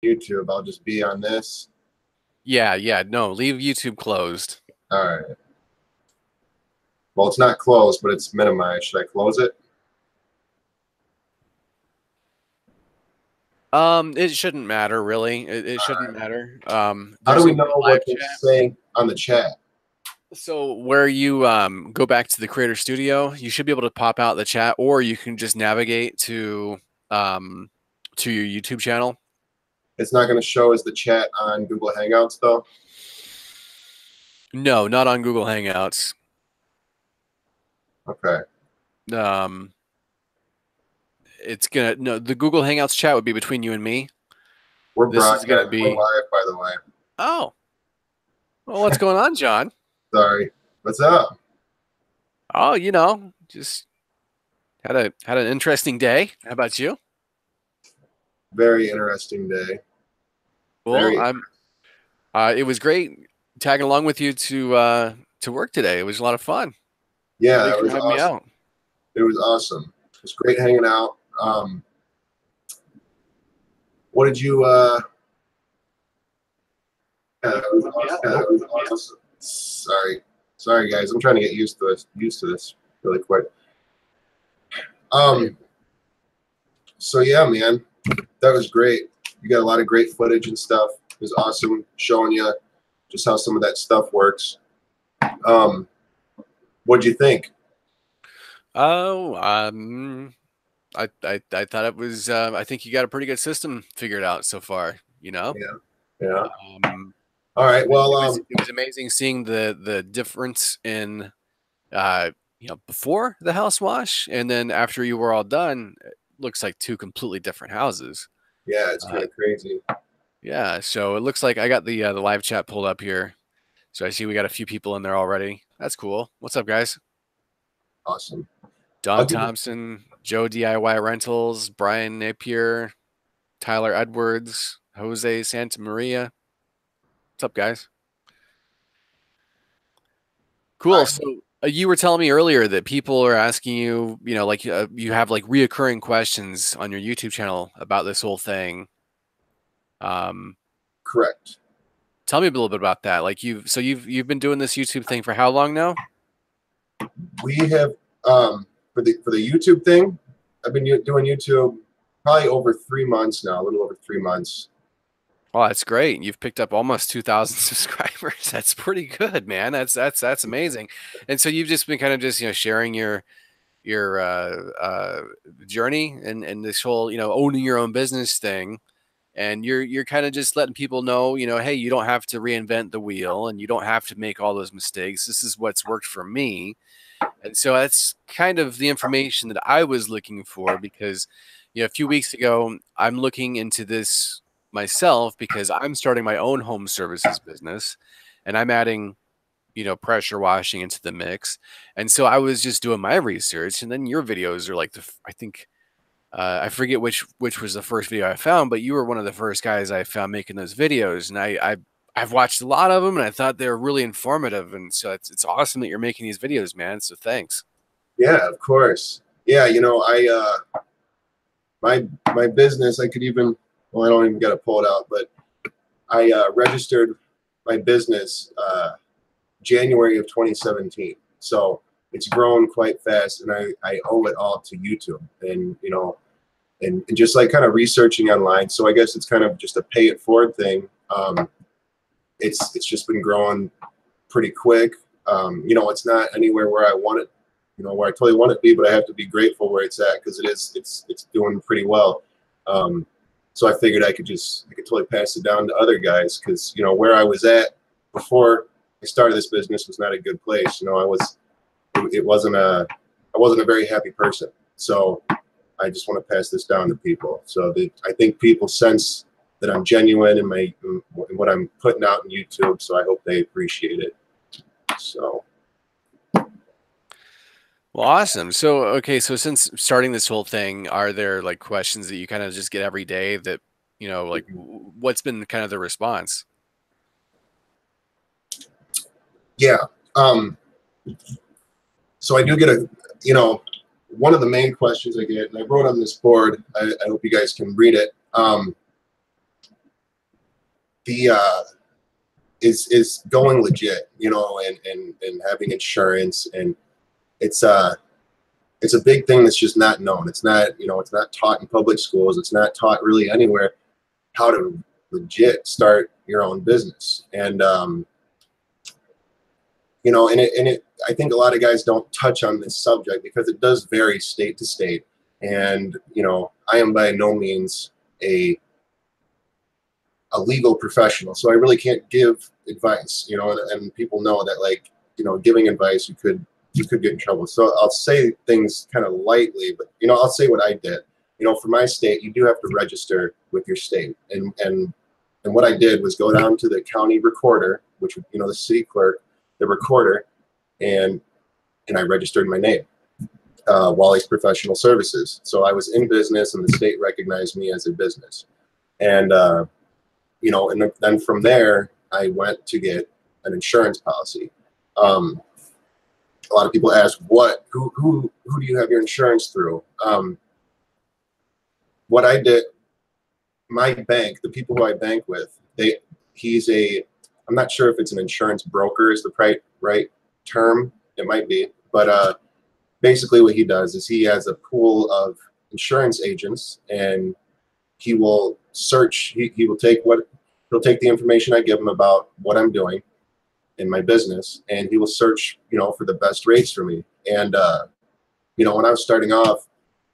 YouTube. I'll just be on this. Yeah, yeah. No, leave YouTube closed. All right. Well, it's not closed, but it's minimized. Should I close it? It shouldn't matter really. It shouldn't matter. How do There's we gonna know be a what live they're chat. saying on the chat? So where you go back to the Creator Studio, you should be able to pop out the chat, or you can just navigate um to your YouTube channel. It's not going to show as the chat on Google Hangouts, though. No, not on Google Hangouts. Okay. Um, it's gonna no. The Google Hangouts chat would be between you and me. We're This is gonna broadcasting be. live, by the way. Oh, well, what's going on, John? Sorry. What's up? Oh, just had an interesting day. How about you? Very interesting day. Well, I'm. It was great tagging along with you to work today. It was a lot of fun. Yeah, Thanks it for was having me awesome. out. It was awesome. It was great hanging out. What did you? Yeah, it was awesome. Yeah, it was awesome. Sorry, guys. I'm trying to get used to this really quick. So yeah, man, that was great. You got a lot of great footage and stuff. It was awesome showing you just how some of that stuff works. What'd you think? Oh, I thought it was. I think you got a pretty good system figured out so far. Yeah, yeah. Um, All right. Well, it was amazing seeing the difference in before the house wash and then after you were all done. It looks like two completely different houses. yeah, it's kind Uh, of crazy. yeah, so it looks like I got the live chat pulled up here. So I see we got a few people in there already. That's cool. What's up, guys? Awesome. I'll Don give you, Thompson, Joe DIY Rentals, Brian Napier, Tyler Edwards, Jose Santa Maria. What's up, guys? Cool. Hi. So you were telling me earlier that people are asking you, like you have like reoccurring questions on your YouTube channel about this whole thing. Um, Correct. Tell me a little bit about that. Like you've been doing this YouTube thing for how long now? We have for the YouTube thing. I've been doing YouTube probably over 3 months now, a little over 3 months. Oh, that's great. You've picked up almost 2,000 subscribers. That's pretty good, man. That's amazing. And so you've just been kind of just, sharing your journey and this whole, owning your own business thing. And you're kind of just letting people know, hey, you don't have to reinvent the wheel and you don't have to make all those mistakes. This is what's worked for me. And so that's kind of the information that I was looking for because, a few weeks ago, I'm looking into this myself because I'm starting my own home services business and I'm adding, pressure washing into the mix. And so I was just doing my research and then your videos are like I think I forget which was the first video I found, but you were one of the first guys I found making those videos, and I've watched a lot of them, and I thought they were really informative, and so it's awesome that you're making these videos, man. So thanks. Yeah, of course. Yeah, I my business. I could even well, I don't even got to pull it out, but I registered my business January of 2017. So it's grown quite fast, and I owe it all to YouTube. And and just like kind of researching online. So I guess it's kind of just a pay it forward thing. It's just been growing pretty quick. It's not anywhere where I want it, where I totally want it to be, but I have to be grateful where it's at because it's doing pretty well. So I figured I could totally pass it down to other guys because where I was at before I started this business was not a good place. I wasn't a very happy person. So I just want to pass this down to people. So I think people sense that I'm genuine in what I'm putting out on YouTube. So I hope they appreciate it. So. Well, awesome. So okay, so since starting this whole thing, are there like questions that you kind of just get every day that like what's been kind of the response? Yeah. So I do get one of the main questions I get, and I wrote on this board, I hope you guys can read it. the is going legit, you know, and having insurance, and it's it's a big thing that's just not known. It's not, you know, it's not taught in public schools. It's not taught really anywhere how to legit start your own business. And you know, and it I think a lot of guys don't touch on this subject because it does vary state to state. And you know, I am by no means a legal professional, so I really can't give advice, you know, and people know that, like, you know, giving advice, you could get in trouble. So I'll say things kind of lightly, but you know, I'll say what I did. You know, for my state, you do have to register with your state, and what I did was go down to the county recorder, which, you know, the city clerk, the recorder, and I registered my name, Wally's Professional Services. So I was in business, and the state recognized me as a business, and you know, and then from there, I went to get an insurance policy. A lot of people ask, who do you have your insurance through? What I did, my bank, the people who I bank with, I'm not sure if it's an insurance broker is the right term. It might be, but basically what he does is he has a pool of insurance agents, and he will search. He will take he'll take the information I give him about what I'm doing in my business, and he will search, you know, for the best rates for me. And you know, when I was starting off,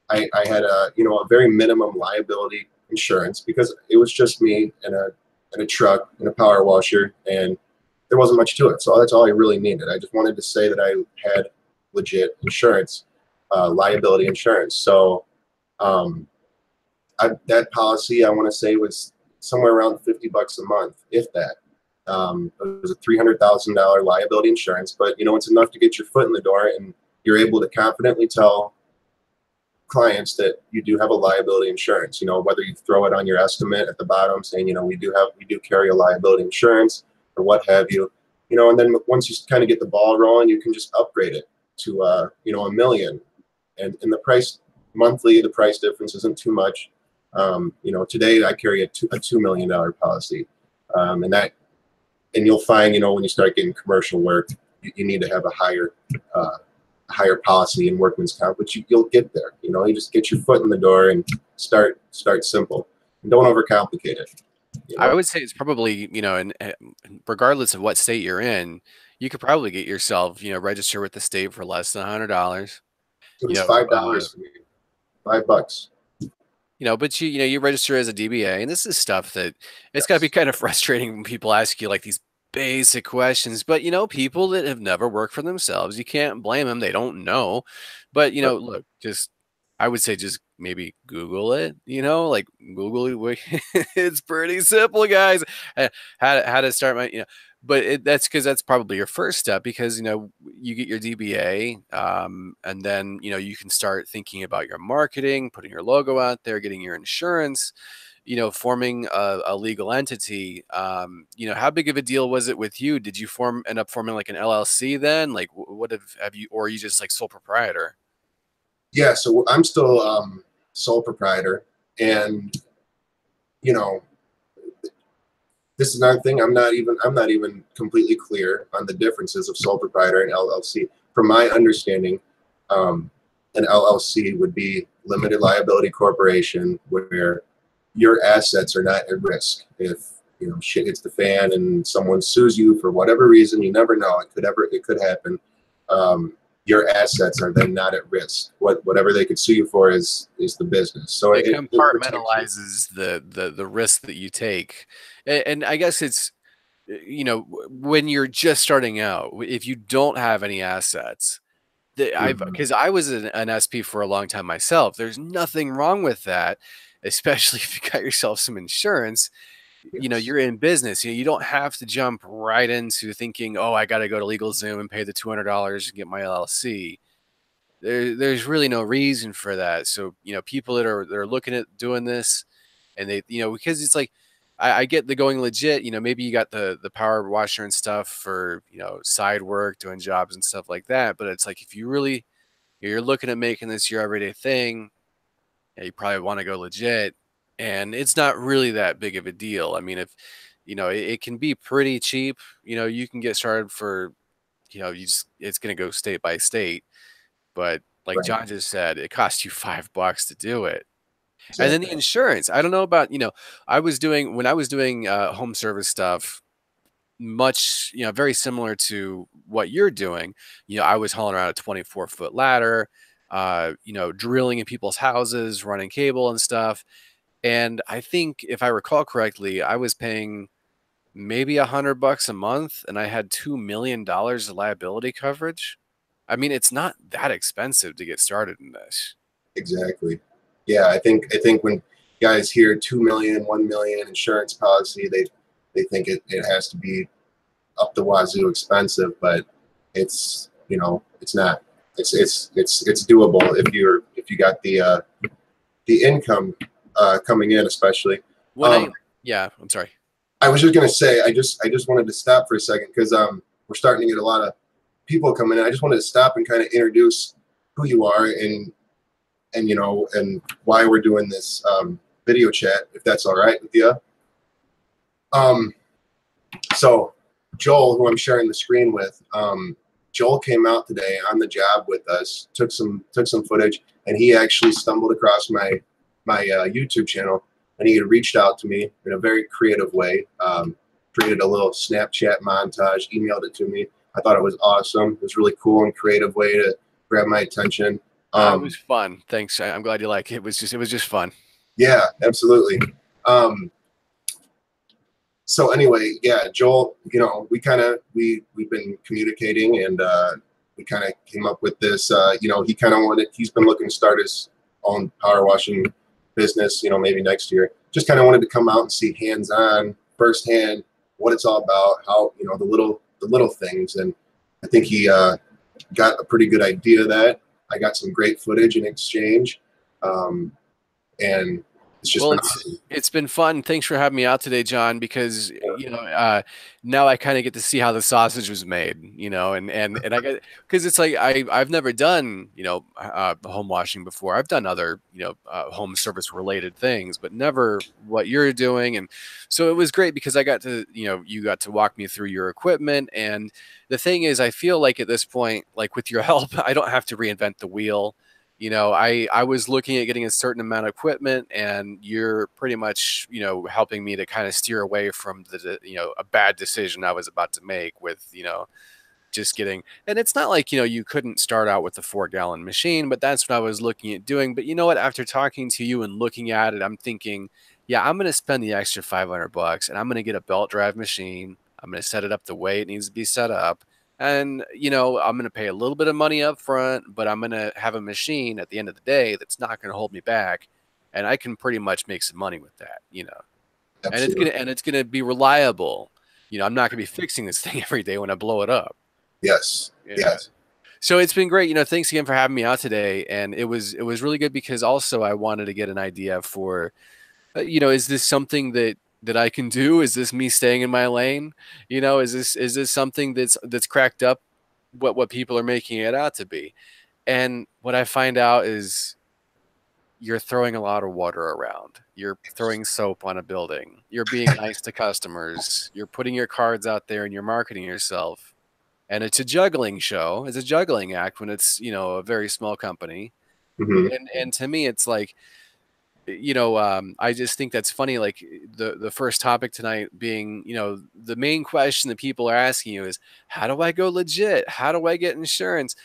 I had a, you know, a very minimum liability insurance because it was just me and a truck and a power washer, and there wasn't much to it. So that's all I really needed. I just wanted to say that I had legit insurance, liability insurance. So that policy, I want to say, was somewhere around $50 a month, if that. It was a $300,000 liability insurance, but you know, it's enough to get your foot in the door, and you're able to confidently tell clients that you do have a liability insurance. You know, whether you throw it on your estimate at the bottom saying, you know, we do carry a liability insurance, or what have you. You know, and then once you kind of get the ball rolling, you can just upgrade it to you know, $1 million, and the price monthly, the price difference isn't too much. You know, today I carry a $2 million policy, and you'll find, you know, when you start getting commercial work, you need to have a higher policy in workman's comp, but you'll get there. You know, you just get your foot in the door and start simple, and don't overcomplicate it. You know? I would say it's probably, you know, and regardless of what state you're in, you could probably get yourself, you know, register with the state for less than $100. It You was know, $5 for me, $5. you know, but you know, you register as a DBA, and this is stuff that it's got to be kind of frustrating when people ask you like these basic questions. But you know, people that have never worked for themselves, you can't blame them; they don't know. But you know, look, just I would say just maybe Google it. You know, like Google it. It's pretty simple, guys. How to start my, you know. But that's because that's probably your first step, because you know you get your DBA, and then you know you can start thinking about your marketing, putting your logo out there, getting your insurance, you know, forming a legal entity. You know, how big of a deal was it with you? Did you end up forming like an LLC then? Like, what have you, or are you just like sole proprietor? Yeah, so I'm still sole proprietor, and you know, this is another thing. I'm not even completely clear on the differences of sole proprietor and LLC. From my understanding, an LLC would be limited liability corporation, where your assets are not at risk. If, you know, shit hits the fan and someone sues you for whatever reason, you never know. It could happen. Your assets are then not at risk. Whatever they could sue you for is the business. So It it protects you. compartmentalizes the risk that you take, and I guess it's, you know, when you're just starting out, if you don't have any assets, Mhm. because I was an SP for a long time myself. There's nothing wrong with that, especially if you got yourself some insurance. You know, Yes. you're in business. You know, you don't have to jump right into thinking, oh, I got to go to LegalZoom and pay the $200 to get my LLC. There's really no reason for that. So, you know, people that are looking at doing this, and they, you know, because it's like, I get the going legit. You know, maybe you got the power washer and stuff for, you know, side work, doing jobs and stuff like that. But it's like, if you're looking at making this your everyday thing, yeah, you probably want to go legit, and it's not really that big of a deal. I mean, if you know, it can be pretty cheap. You know, you can get started for, you know, it's going to go state by state, but like Right. John just said, it costs you $5 to do it. And then the Exactly. insurance, I don't know about, you know, when I was doing home service stuff, much, you know, very similar to what you're doing. You know, I was hauling around a 24-foot ladder, you know, drilling in people's houses, running cable and stuff. And I think if I recall correctly, I was paying maybe $100 a month, and I had $2 million of liability coverage. I mean, it's not that expensive to get started in this. Exactly. Yeah, I think when guys hear 2 million, 1 million insurance policy, they think it has to be up the wazoo expensive, but it's, you know, it's not. It's doable if you got the income coming in, especially. When Um, yeah, I'm sorry. I was just gonna say, I just wanted to stop for a second because we're starting to get a lot of people coming in. I just wanted to stop and kind of introduce who you are and you know and why we're doing this video chat, if that's all right with you. Um, so Joel, who I'm sharing the screen with, Joel came out today on the job with us, took some footage, and he actually stumbled across my YouTube channel, and he had reached out to me in a very creative way. Created a little Snapchat montage, emailed it to me. I thought it was awesome. It was a really cool and creative way to grab my attention. It was fun. Thanks. I'm glad you like it. It was just fun. Yeah, absolutely. So anyway, yeah, Joel, you know, we've been communicating, and we kind of came up with this. You know, he's been looking to start his own power washing business, you know, maybe next year. Just kind of wanted to come out and see hands-on, firsthand, what it's all about, how, you know, the little things. And I think he got a pretty good idea of that. I got some great footage in exchange, and it's just Well, been awesome. it's been fun. Thanks for having me out today, John, because you know, now I kind of get to see how the sausage was made, you know, and I get, because it's like I've never done, you know, home washing before. I've done other, you know, home service related things, but never what you're doing. And so it was great because I got to, you know, you got to walk me through your equipment. And the thing is, I feel like at this point, like with your help, I don't have to reinvent the wheel. You know, I was looking at getting a certain amount of equipment, and you're pretty much, you know, helping me to kind of steer away from you know, a bad decision I was about to make with, you know, just getting, and it's not like, you know, you couldn't start out with a 4-gallon machine, but that's what I was looking at doing. But you know what, after talking to you and looking at it, I'm thinking, yeah, I'm going to spend the extra $500 and I'm going to get a belt drive machine. I'm going to set it up the way it needs to be set up. And, you know, I'm going to pay a little bit of money up front, but I'm going to have a machine at the end of the day that's not going to hold me back. And I can pretty much make some money with that, you know, Absolutely. and it's going to be reliable. You know, I'm not going to be fixing this thing every day when I blow it up. Yes. Yeah. Yes. So it's been great. You know, thanks again for having me out today. And it was really good because also I wanted to get an idea for, you know, is this something that I can do? Is this me staying in my lane? You know, is this something that's cracked up what people are making it out to be? And what I find out is you're throwing a lot of water around. You're throwing soap on a building. You're being nice to customers. You're putting your cards out there and you're marketing yourself. And it's a juggling show. It's a juggling act when it's, you know, a very small company. Hmm. And to me, it's like, you know, I just think that's funny. Like the first topic tonight being, you know, the main question that people are asking you is, how do I go legit? How do I get insurance?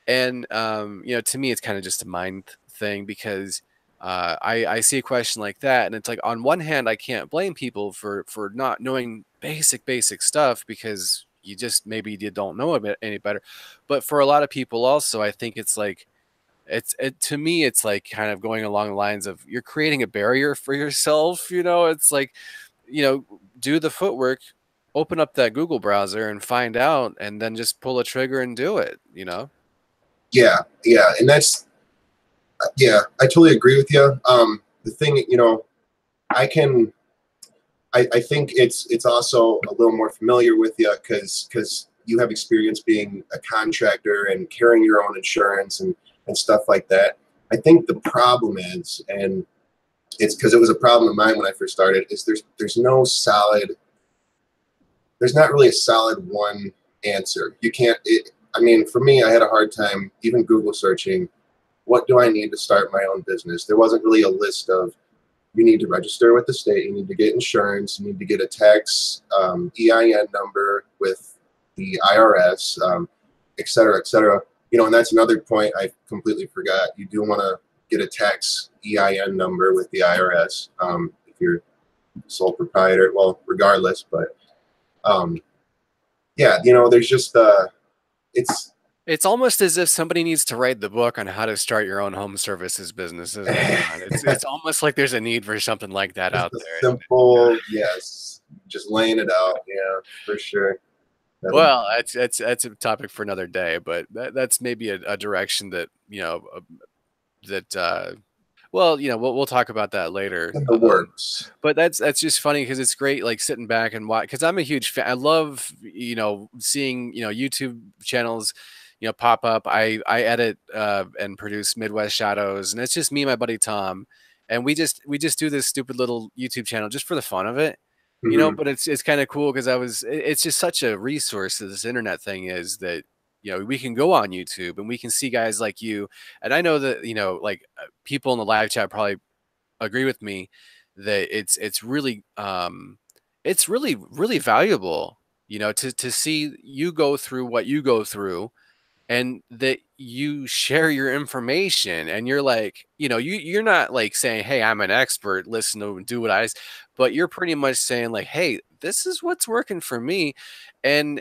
And you know, to me, it's kind of just a mind thing because I see a question like that, and it's like on one hand, I can't blame people for not knowing basic stuff because you just maybe you don't know a bit any better. But for a lot of people, also, I think it's like to me it's like kind of going along the lines of you're creating a barrier for yourself. You know, it's like, you know, do the footwork, open up that Google browser and find out, and then just pull a trigger and do it. You know. Yeah. Yeah. And that's, yeah, I totally agree with you. The thing, you know, I can, I think it's also a little more familiar with you because you have experience being a contractor and carrying your own insurance and stuff like that. I think the problem is, and it's because it was a problem of mine when I first started, is there's no solid there's not really a solid one answer. You can't. I mean, for me, I had a hard time even Google searching. What do I need to start my own business? There wasn't really a list of you need to register with the state, you need to get insurance, you need to get a tax EIN number with the IRS, et cetera, et cetera. You know, and that's another point I completely forgot. You do want to get a tax EIN number with the IRS if you're sole proprietor. Well, regardless, but yeah, you know, there's just it's almost as if somebody needs to write the book on how to start your own home services business, isn't it, John? It's almost like there's a need for something like that out there. Simple, yes, just laying it out, yeah, for sure. Well, that's a topic for another day, but that's maybe a direction that well, we'll talk about that later. In the works. But that's just funny because it's great, like sitting back and watch. Because I'm a huge fan. I love seeing YouTube channels pop up. I edit and produce Midwest Shadows, and it's just me and my buddy Tom, and we just do this stupid little YouTube channel just for the fun of it. But it's kind of cool because it's just such a resource that this internet thing is that we can go on YouTube and we can see guys like you. And I know that, like people in the live chat probably agree with me that it's really really valuable, to see you go through what you go through, and that you share your information, and you're like, you're not like saying, hey, I'm an expert, listen to and do what but you're pretty much saying like, hey, this is what's working for me. And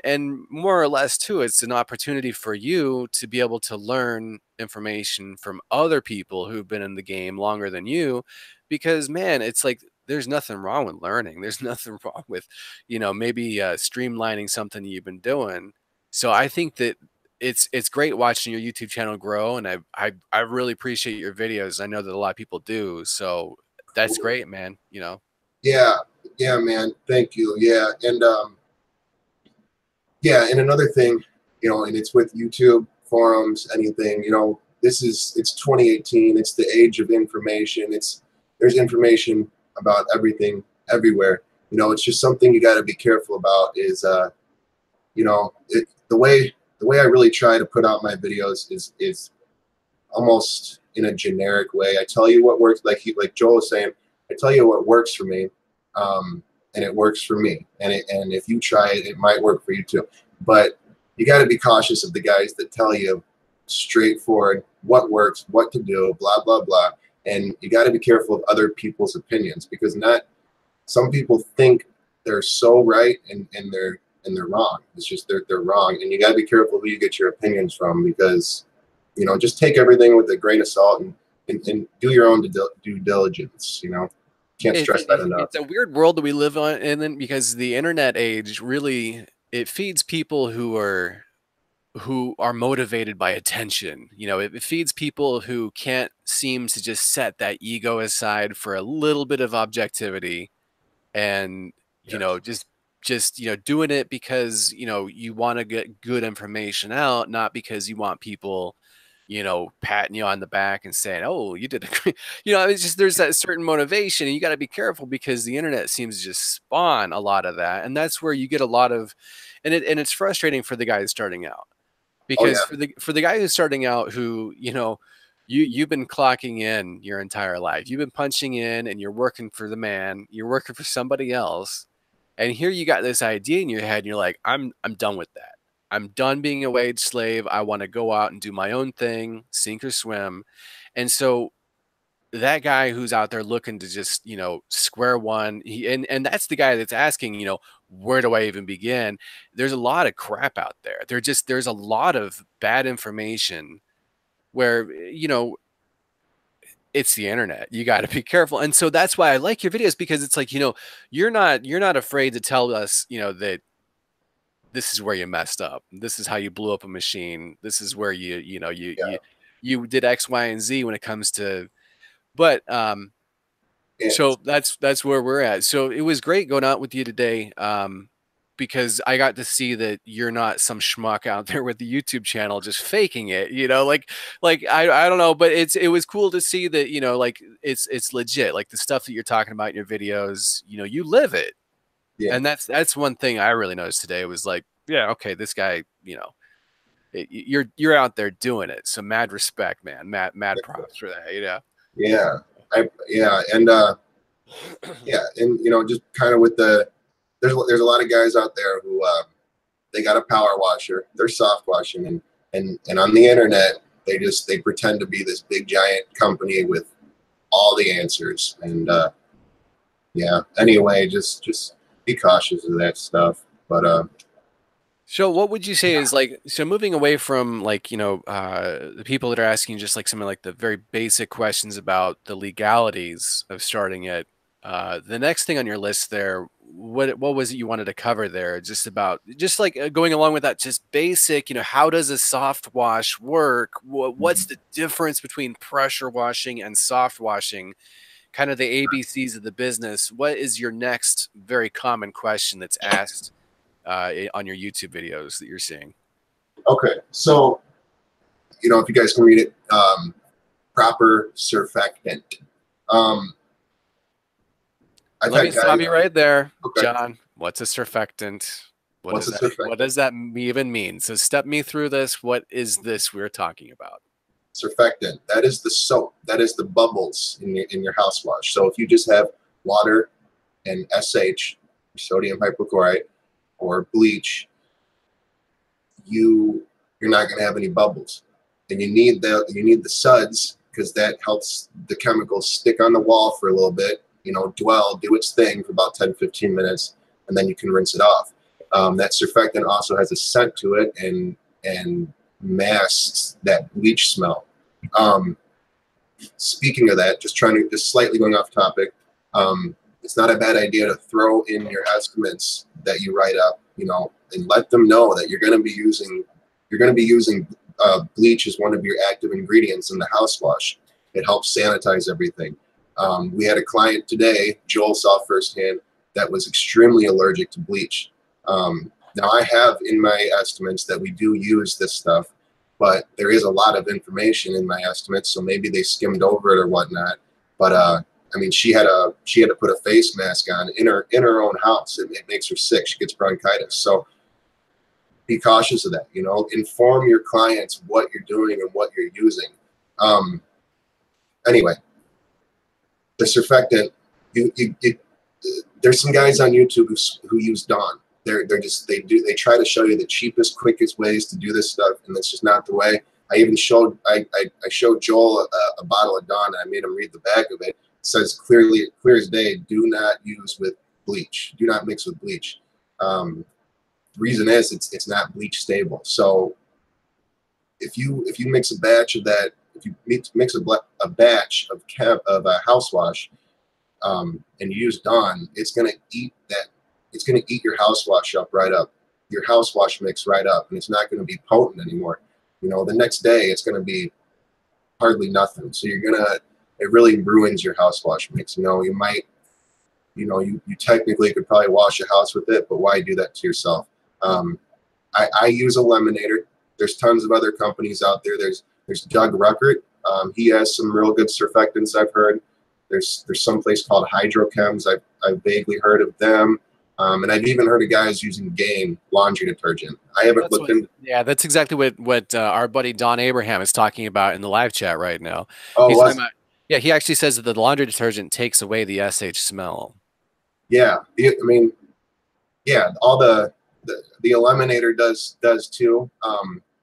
more or less too, it's an opportunity for you to be able to learn information from other people who've been in the game longer than you, because man, it's like there's nothing wrong with learning. There's nothing wrong with, maybe streamlining something you've been doing. So I think that it's great watching your YouTube channel grow, and I really appreciate your videos. I know that a lot of people do, so that's great, man. Yeah, man. Thank you. Yeah, and yeah, and another thing, and it's with YouTube forums, anything. It's 2018. It's the age of information. There's information about everything everywhere. It's just something you got to be careful about. Is the way I really try to put out my videos is almost in a generic way. I tell you what works, like Joel was saying. I tell you what works for me, and it works for me. And if you try it, it might work for you too. But you got to be cautious of the guys that tell you straightforward what works, what to do, blah blah blah. And you got to be careful of other people's opinions, because some people think they're so right and they're wrong. It's just they're wrong, and you got to be careful who you get your opinions from, because just take everything with a grain of salt and do your own due diligence. Can't stress that enough. It's a weird world that we live on, and then because the internet age really it feeds people who are motivated by attention. It feeds people who can't seem to just set that ego aside for a little bit of objectivity, and just doing it because you want to get good information out, not because you want people patting you on the back and saying, oh, you did a great, it's just there's that certain motivation, and you got to be careful because the internet seems to just spawn a lot of that, and that's where you get a lot of, and it's frustrating for the guys starting out, because for the guy who's starting out who you've been clocking in your entire life, you've been punching in, and you're working for the man, you're working for somebody else. And here you got this idea in your head, and you're like, I'm done with that. I'm done being a wage slave. I want to go out and do my own thing, sink or swim. And so that guy who's out there looking to just, square one, and that's the guy that's asking, where do I even begin? There's a lot of crap out there. There's a lot of bad information where, it's the internet. You got to be careful. And so that's why I like your videos, because it's like, you're not afraid to tell us, that this is where you messed up. This is how you blew up a machine. This is where you did X, Y, and Z when it comes to, but, so that's where we're at. So it was great going out with you today. Because I got to see that you're not some schmuck out there with the YouTube channel just faking it, like I don't know, but it was cool to see that, like it's legit, like the stuff that you're talking about in your videos, you live it, Yeah. And that's one thing I really noticed today was like, yeah, okay, this guy, you're out there doing it. So mad respect, man. Mad props for that. Yeah. Yeah. And, yeah. And, just kind of with there's a lot of guys out there who, they got a power washer, they're soft washing, and on the internet, they pretend to be this big giant company with all the answers. And, yeah, anyway, just be cautious of that stuff. But, So what would you say is like, so moving away from like, the people that are asking just like some of like the very basic questions about the legalities of starting it, the next thing on your list there, what was it you wanted to cover there? Just like going along with that, just basic, how does a soft wash work? What's the difference between pressure washing and soft washing? Kind of the ABCs of the business. What is your next very common question that's asked on your YouTube videos that you're seeing? okay, so if you guys can read it, proper surfactant. Um, I've Let me had stop guys. you right there, Okay, John. What's a surfactant? what's a surfactant? What does that even mean? So step me through this. What is this we're talking about? Surfactant. That is the soap. That is the bubbles in your house wash. So if you just have water and SH, sodium hypochlorite, or bleach, you're not going to have any bubbles. And you need the suds, because that helps the chemicals stick on the wall for a little bit, dwell, do its thing for about 10-15 minutes, and then you can rinse it off. That surfactant also has a scent to it and masks that bleach smell. Speaking of that, just slightly going off topic, it's not a bad idea to throw in your estimates that you write up, and let them know that you're going to be using bleach as one of your active ingredients in the house wash. It helps sanitize everything. We had a client today, Joel saw firsthand, that was extremely allergic to bleach. Now I have in my estimates that we do use this stuff, but there is a lot of information in my estimates, so maybe they skimmed over it or whatnot. But I mean, she had to put a face mask on in her own house. It makes her sick. She gets bronchitis. So be cautious of that. Inform your clients what you're doing and what you're using. Anyway, the surfactant. There's some guys on YouTube who use Dawn. They try to show you the cheapest, quickest ways to do this stuff, and that's just not the way. I showed Joel a bottle of Dawn, and I made him read the back of it. It says clear as day, do not use with bleach. Do not mix with bleach. The reason is it's not bleach stable. So if you mix a batch of that, if you mix a batch of a house wash, and you use Dawn, it's gonna eat your house wash right up, your house wash mix right up, and it's not going to be potent anymore. The next day it's going to be hardly nothing. So it really ruins your house wash mix. You might, you technically could probably wash a house with it, but why do that to yourself? I use a Lemonator. There's tons of other companies out there. There's Doug Ruckert. He has some real good surfactants, I've heard. There's some place called Hydrochems. I've vaguely heard of them. And I've even heard of guys using Gain laundry detergent. I haven't looked into. Yeah, that's exactly what our buddy Don Abraham is talking about in the live chat right now. Oh, yeah, he actually says that the laundry detergent takes away the SH smell. Yeah, I mean, yeah, all the Eliminator does too.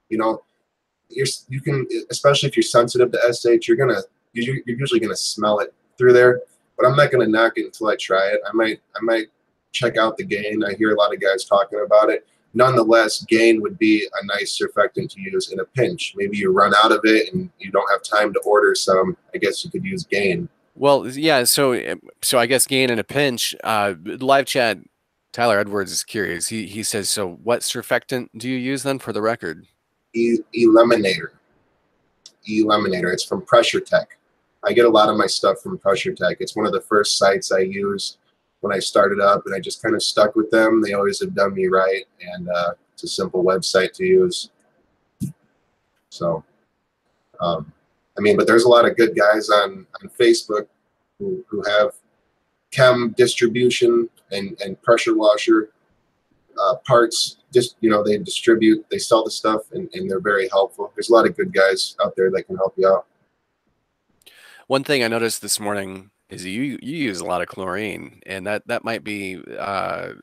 You can, especially if you're sensitive to SH, you're usually gonna smell it through there. But I'm not gonna knock it until I try it. I might check out the Gain. I hear a lot of guys talking about it. Nonetheless, Gain would be a nice surfactant to use in a pinch. Maybe you run out of it and you don't have time to order some. I guess you could use Gain. Well, yeah. So I guess Gain in a pinch. Live chat. Tyler Edwards is curious. He says, so what surfactant do you use then, for the record? Eliminator. It's from Pressure Tech. I get a lot of my stuff from Pressure Tech. It's one of the first sites I used when I started up, and I just kind of stuck with them. They always have done me right, and it's a simple website to use. So, I mean, but there's a lot of good guys on Facebook who have chem distribution and pressure washer parts. Just, you know, they sell the stuff, and they're very helpful. There's a lot of good guys out there that can help you out. One thing I noticed this morning is you use a lot of chlorine, and that might be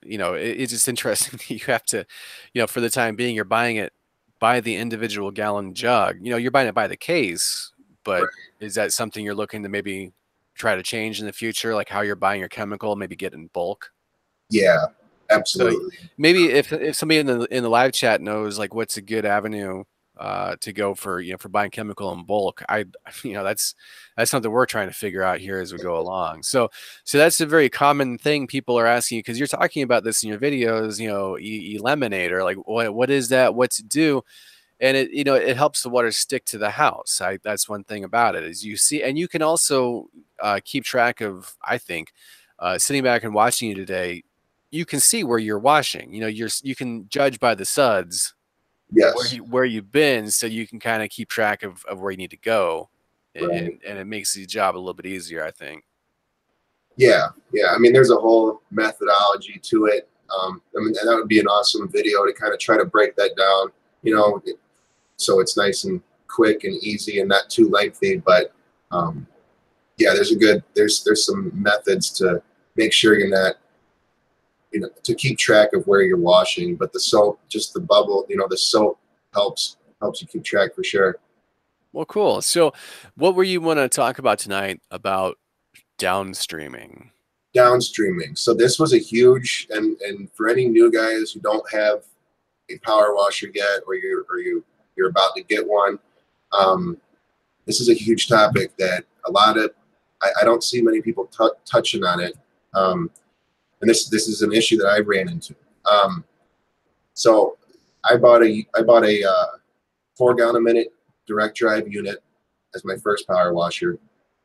you know, it's just interesting that you have to, you know, for the time being, you're buying it by the individual gallon jug. You know, you're buying it by the case, but Right. is that something you're looking to maybe try to change in the future, like how you're buying your chemical, maybe get in bulk? Yeah, So absolutely. maybe if somebody in the live chat knows like what's a good avenue to go for, you know, for buying chemical in bulk, I you know, that's something we're trying to figure out here as we go along. So that's a very common thing people are asking you, because you're talking about this in your videos, you know, eliminate, or like what is that? What's it do? And it, you know, it helps the water stick to the house. That's one thing about it, is you see, and you can also keep track of, I think, sitting back and watching you today, you can see where you're washing. You know, you can judge by the suds Yes. where you've been, so you can kind of keep track of where you need to go, Right. and it makes the job a little bit easier, I think. Yeah, yeah. I mean, there's a whole methodology to it. I mean, and that would be an awesome video to kind of try to break that down, you know, so it's nice and quick and easy and not too lengthy. But um, yeah, there's some methods to make sure you're not, you know, to keep track of where you're washing. But the soap, just the bubble, you know, the soap helps you keep track for sure. Well, cool. So what were you want to talk about tonight about downstreaming? Downstreaming. So this was a huge, and for any new guys who don't have a power washer yet, or you're about to get one, um, this is a huge topic that a lot of I don't see many people touching on it, and this is an issue that I ran into. Um, so I bought a 4 gallon a minute direct drive unit as my first power washer.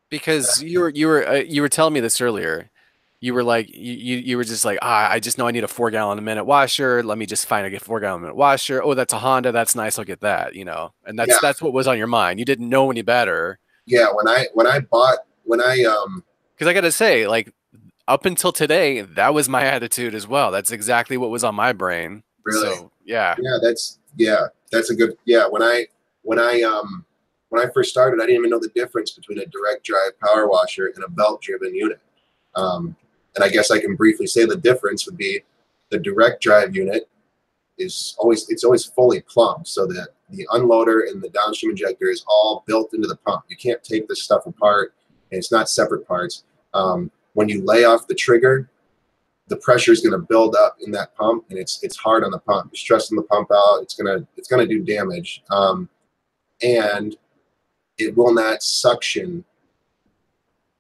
Because you were telling me this earlier. You were like you were just like, I just know I need a 4 gallon a minute washer. Let me just find a 4 gallon a minute washer. Oh, that's a Honda. That's nice. I'll get that. You know, and Yeah, that's what was on your mind. You didn't know any better. yeah. When I Because I got to say, like, up until today, that was my attitude as well. That's exactly what was on my brain. really, So yeah. yeah, that's a good, yeah. When I when I first started, I didn't even know the difference between a direct drive power washer and a belt driven unit. And I guess I can briefly say the difference would be the direct drive unit it's always fully plumbed, so that the unloader and the downstream injector is all built into the pump. You can't take this stuff apart, and it's not separate parts. When you lay off the trigger, the pressure is going to build up in that pump, and it's hard on the pump. You're stressing the pump out. It's gonna do damage, and it will not suction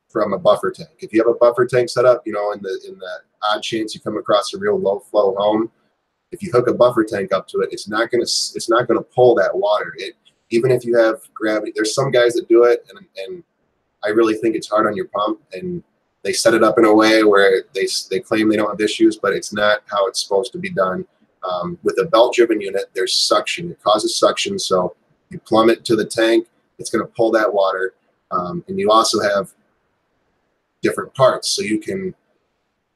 from a buffer tank. If you have a buffer tank set up, you know, in the odd chance you come across a real low flow home, if you hook a buffer tank up to it, it's not gonna pull that water. It Even if you have gravity, there's some guys that do it, and I really think it's hard on your pump, and they set it up in a way where they claim they don't have issues, but it's not how it's supposed to be done. With a belt-driven unit, there's suction. It causes suction, so you plumb it to the tank, it's going to pull that water, and you also have different parts, so you can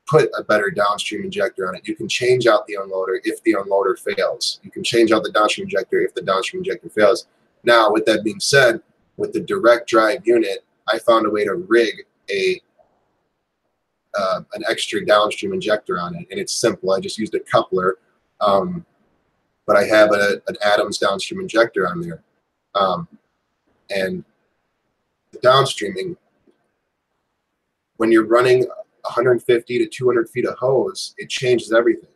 put a better downstream injector on it. You can change out the unloader if the unloader fails. You can change out the downstream injector if the downstream injector fails. Now, with that being said, with the direct drive unit, I found a way to rig an extra downstream injector on it, and it's simple. I just used a coupler, but I have an Adams downstream injector on there, and the downstreaming, when you're running 150 to 200 feet of hose, it changes everything.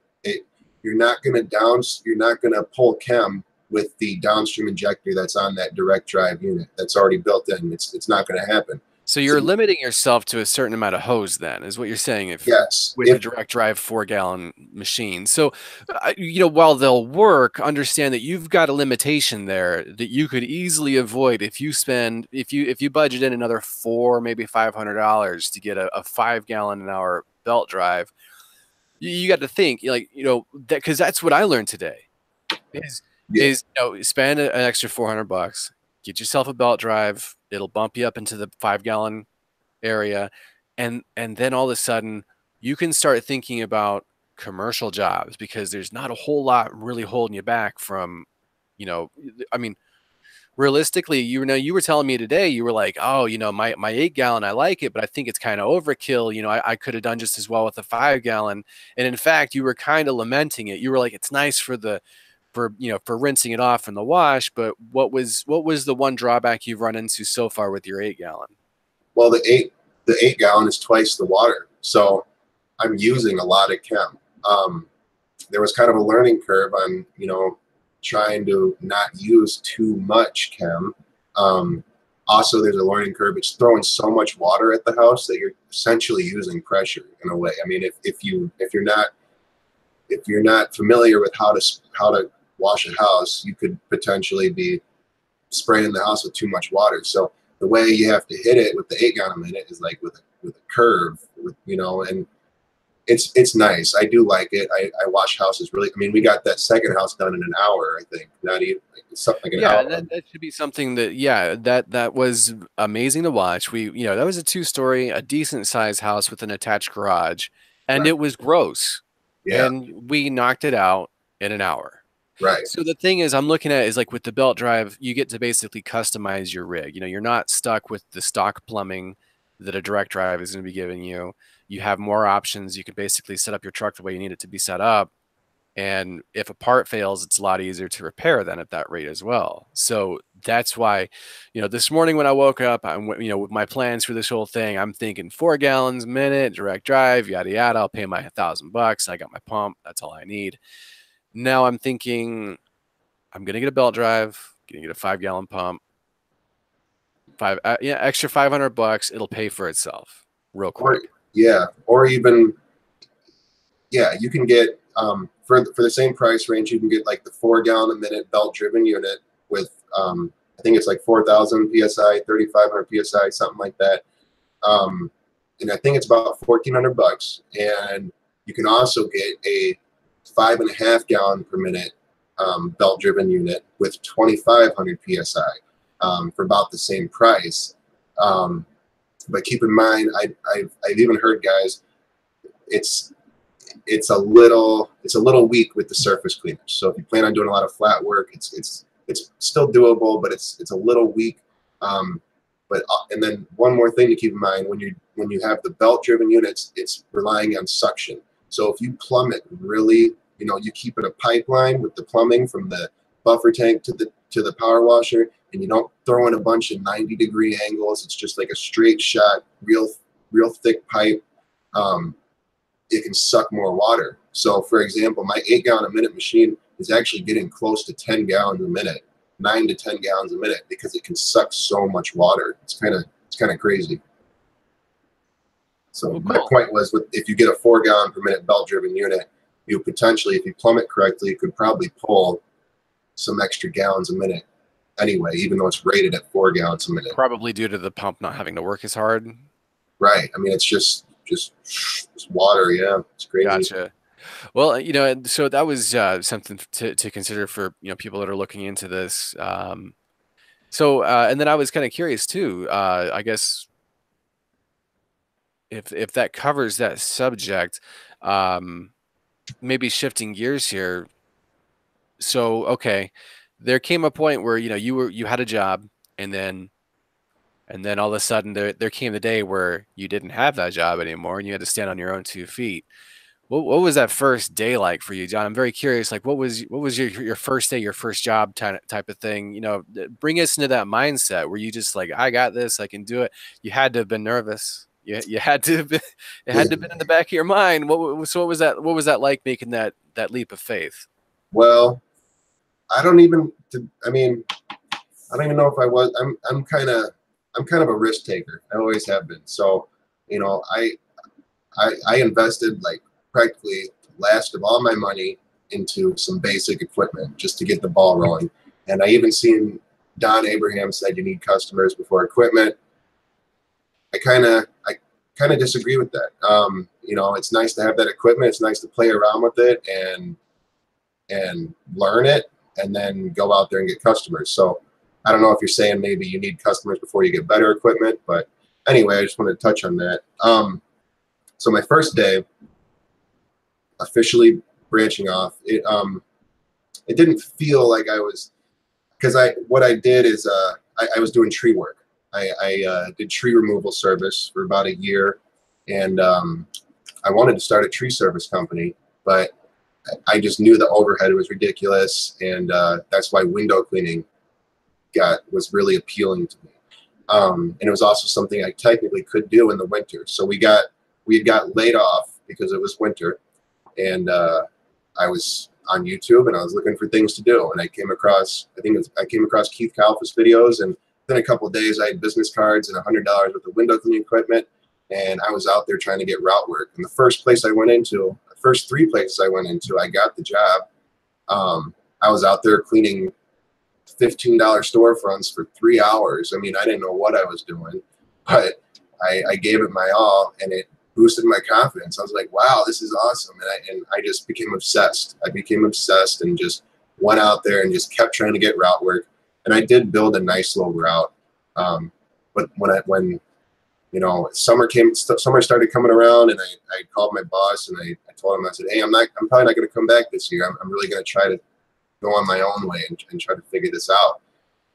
You're not gonna pull chem with the downstream injector that's on that direct drive unit that's already built in. It's not going to happen. So So you're limiting yourself to a certain amount of hose, then, is what you're saying, if yes, with a direct drive 4 gallon machine. So, you know, while they'll work, understand that you've got a limitation there that you could easily avoid if you budget in another maybe $500 to get a 5 gallon an hour belt drive. You got to think, like, you know, that, because that's what I learned today is yeah, you know, spend an extra $400, get yourself a belt drive. It'll bump you up into the 5 gallon area, and then all of a sudden, you can start thinking about commercial jobs, because there's not a whole lot really holding you back from, you know, I mean, realistically, you were telling me today, you were like, oh, my 8 gallon, I like it, but I think it's kind of overkill. I could have done just as well with a 5 gallon. And in fact, you were kind of lamenting it. You were like, it's nice for rinsing it off in the wash. But what was the one drawback you've run into so far with your 8 gallon? Well, the eight gallon is twice the water, so I'm using a lot of chem. There was kind of a learning curve on, trying to not use too much chem. Also, there's a learning curve. It's throwing so much water at the house that you're essentially using pressure in a way. I mean, if you're not familiar with how to wash a house, you could potentially be spraying the house with too much water. So the way you have to hit it with the 8 gallon a minute is like with a curve, and it's nice. I do like it. I wash houses really. I mean, we got that second house done in an hour, I think. Not even something like an Yeah, hour. that should be something that, yeah, that was amazing to watch. That was a 2-story, a decent sized house with an attached garage, and Right. it was gross. Yeah. And we knocked it out in an hour. Right. So the thing is, I'm looking at is like with the belt drive, you get to basically customize your rig. You're not stuck with the stock plumbing that a direct drive is going to be giving you. You have more options. You can basically set up your truck the way you need it to be set up. And if a part fails, it's a lot easier to repair then at that rate as well. So that's why, this morning when I woke up, with my plans for this whole thing, I'm thinking 4 gallons a minute, direct drive, yada, yada. I'll pay my $1,000. I got my pump. That's all I need. Now I'm thinking I'm going to get a belt drive, going to get a 5 gallon pump, extra $500. It'll pay for itself real quick. Or even, you can get, for the same price range, you can get like the 4 gallon a minute belt driven unit with, I think it's like 4,000 PSI, 3,500 PSI, something like that. And I think it's about $1,400. And you can also get a 5.5 gallon per minute belt driven unit with 2,500 PSI for about the same price. But keep in mind, I've even heard guys, it's a little weak with the surface cleaners. So if you plan on doing a lot of flat work, it's still doable, but it's a little weak. And then one more thing to keep in mind, when you have the belt driven units, it's relying on suction. So if you plumb it really, you keep it a pipeline with the plumbing from the buffer tank to the power washer, and you don't throw in a bunch of 90-degree angles. It's just like a straight shot, real thick pipe. It can suck more water. So for example, my 8 gallon a minute machine is actually getting close to 10 gallons a minute, 9 to 10 gallons a minute, because it can suck so much water. It's kind of crazy. So my point was, if you get a 4 gallon per minute belt driven unit, you potentially, if you plumb it correctly, you could probably pull some extra gallons a minute anyway, even though it's rated at 4 gallons a minute. Probably due to the pump not having to work as hard. Right. I mean, it's just water. Yeah, it's crazy. Gotcha. Well, so that was something to consider for people that are looking into this. And then I was kind of curious too. I guess if that covers that subject, maybe shifting gears here. So okay, there came a point where you had a job, and then all of a sudden there came the day where you didn't have that job anymore, and you had to stand on your own 2 feet. What was that first day like for you, John? I'm very curious. Like, what was your first day, your first job type of thing? Bring us into that mindset. Were you just like, I got this, I can do it? You had to have been nervous. You had to have been, it had to have been in the back of your mind. What was that? What was that like, making that leap of faith? Well, I don't even know if I was. I'm kind of a risk taker. I always have been. So, I invested like practically last of all my money into some basic equipment just to get the ball rolling. And I even seen Don Abraham said you need customers before equipment. I kind of disagree with that. It's nice to have that equipment. It's nice to play around with it and learn it, and then go out there and get customers. So I don't know if you're saying maybe you need customers before you get better equipment, but anyway, I just wanted to touch on that. So my first day, officially branching off, it didn't feel like I was, because what I did is I was doing tree work. I did tree removal service for about a year, and I wanted to start a tree service company, but I just knew the overhead was ridiculous, and that's why window cleaning was really appealing to me. And it was also something I technically could do in the winter. So we had got laid off because it was winter, and I was on YouTube and I was looking for things to do, and I came across Keith Kalfas videos, and within a couple of days I had business cards and $100 worth of window cleaning equipment, and I was out there trying to get route work. And the first three places I went into, I got the job. I was out there cleaning $15 storefronts for 3 hours. I mean, I didn't know what I was doing, but I gave it my all, and it boosted my confidence. I was like, wow, this is awesome. And I just became obsessed. I became obsessed and just went out there and just kept trying to get route work. And I did build a nice little route. But when summer started coming around, and I called my boss and I told him, I said, hey, I'm probably not going to come back this year. I'm really going to try to go on my own way and try to figure this out.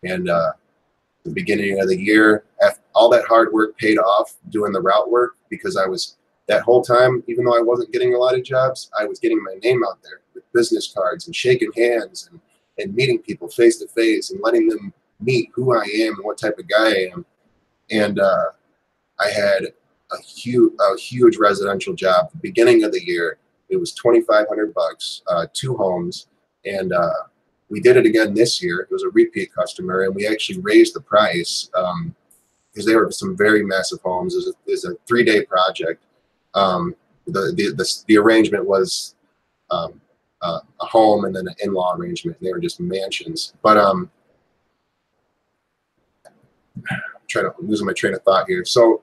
And the beginning of the year, all that hard work paid off doing the route work, because that whole time, even though I wasn't getting a lot of jobs, I was getting my name out there with business cards and shaking hands and meeting people face to face and letting them meet who I am and what type of guy I am. And I had a huge residential job. The beginning of the year, it was $2,500, 2 homes, and we did it again this year. It was a repeat customer, and we actually raised the price because they were some very massive homes. It was a 3-day project. The arrangement was a home and then an in-law arrangement, and they were just mansions. But I'm losing my train of thought here. So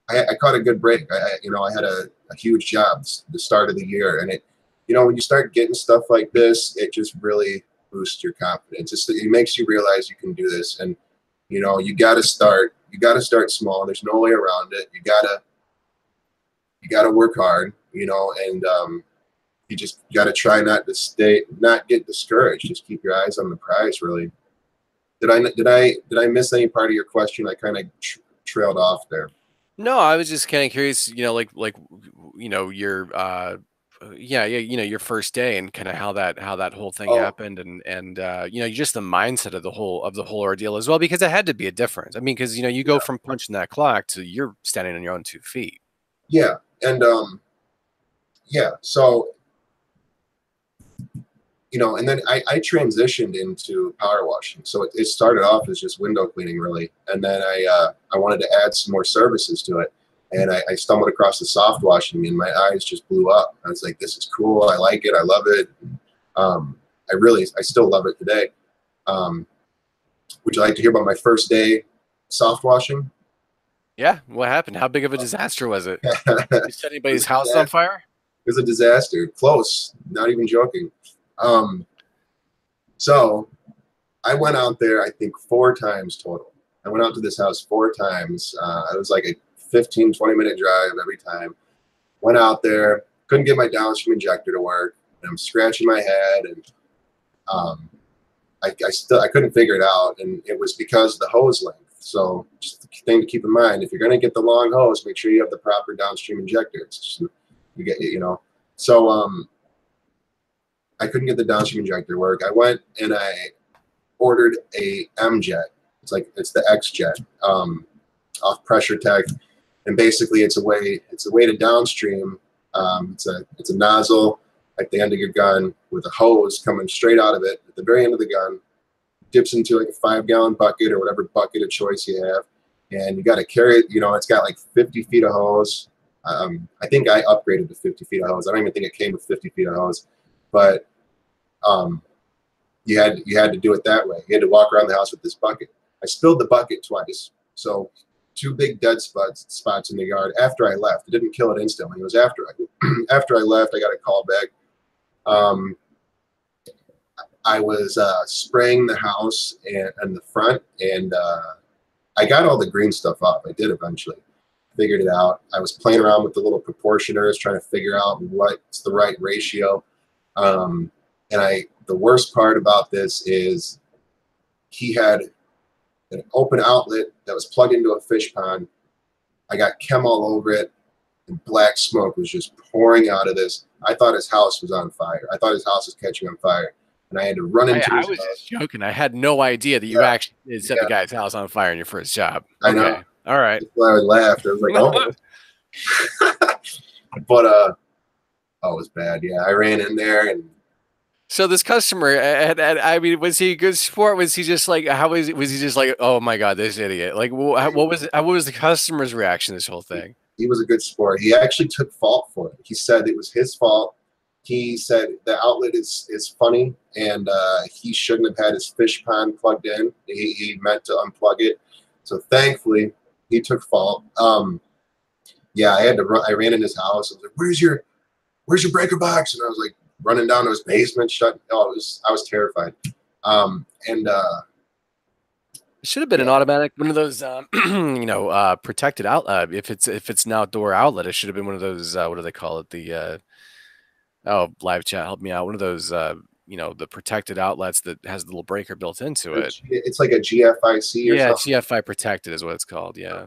I caught a good break. I had a huge job the start of the year, and when you start getting stuff like this, it just really boosts your confidence. It makes you realize you can do this, and you got to start small. There's no way around it. You gotta work hard, and you just gotta try not get discouraged. Just keep your eyes on the prize. Really. Did I miss any part of your question? I kind of trailed off there. No, I was just kind of curious, your first day and kind of how that whole thing happened, and just the mindset of the whole ordeal as well, because it had to be a difference. I mean, because you go from punching that clock to you're standing on your own 2 feet. Yeah, and so and then I transitioned into power washing. So it started off as just window cleaning, really, and then I wanted to add some more services to it. And I stumbled across the soft washing, and my eyes just blew up. I was like, this is cool. I like it. I love it. I still love it today. Would you like to hear about my first day soft washing? Yeah. What happened? How big of a disaster was it? Did you set anybody's house on fire? It was a disaster. Close. Not even joking. So I went out there, I think 4 times total. I went out to this house 4 times. It was like a 15-20-minute drive every time. Went out there, couldn't get my downstream injector to work, and I'm scratching my head, and I couldn't figure it out, and it was because of the hose length. So just the thing to keep in mind, if you're going to get the long hose, make sure you have the proper downstream injector. It's just, so I couldn't get the downstream injector to work. I went and I ordered a M-Jet. It's the X-Jet off Pressure Tech. And basically, it's a way to downstream. It's a nozzle at the end of your gun with a hose coming straight out of it at the very end of the gun. Dips into like a 5-gallon bucket or whatever bucket of choice you have, and you got to carry it. It's got like 50 feet of hose. I think I upgraded to 50 feet of hose. I don't even think it came with 50 feet of hose, but you had to do it that way. You had to walk around the house with this bucket. I spilled the bucket twice, so 2 big dead spots in the yard after I left. It didn't kill it instantly. It was after I left. I got a call back. I was spraying the house and the front, and I got all the green stuff off. I did eventually, figured it out. I was playing around with the little proportioners, trying to figure out what's the right ratio. The worst part about this is he had an open outlet that was plugged into a fish pond. I got chem all over it, and black smoke was just pouring out of this. I thought his house was on fire. I thought his house was catching on fire, and I had to run into I his was house. just joking. I had no idea that you actually did set the guy's house on fire in your first job. I know. All right. That's why I laughed. I was like, oh. But oh, it was bad. Yeah, I ran in there and. So this customer, I mean, was he a good sport? Was he just like, was he just like, oh my God, this idiot? Like, what was the customer's reaction to this whole thing? He was a good sport. He actually took fault for it. He said it was his fault. He said the outlet is funny, and he shouldn't have had his fish pond plugged in. He meant to unplug it. So thankfully, he took fault. Yeah, I had to run. I ran in his house. I was like, "Where's your breaker box?" And I was like running down to his basement, I was terrified. It should have been an automatic one of those, protected outlet. If it's an outdoor outlet, it should have been one of those. What do they call it? The live chat, help me out. One of those, the protected outlets that has the little breaker built into it. It's like a GFIC or something. GFI protected is what it's called. Yeah.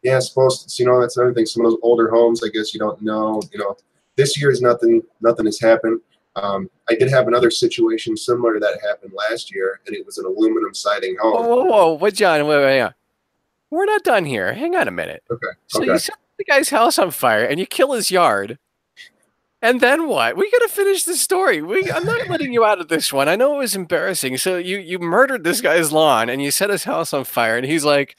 Yeah, supposed to, that's another thing. Some of those older homes, I guess you don't know. This year is nothing has happened. I did have another situation similar to that happened last year, and it was an aluminum siding home. Whoa, what, John? Wait. We're not done here. Hang on a minute. Okay. So you set the guy's house on fire, and you kill his yard. And then what? We got to finish the story. I'm not letting you out of this one. I know it was embarrassing. So you murdered this guy's lawn, and you set his house on fire, and he's like,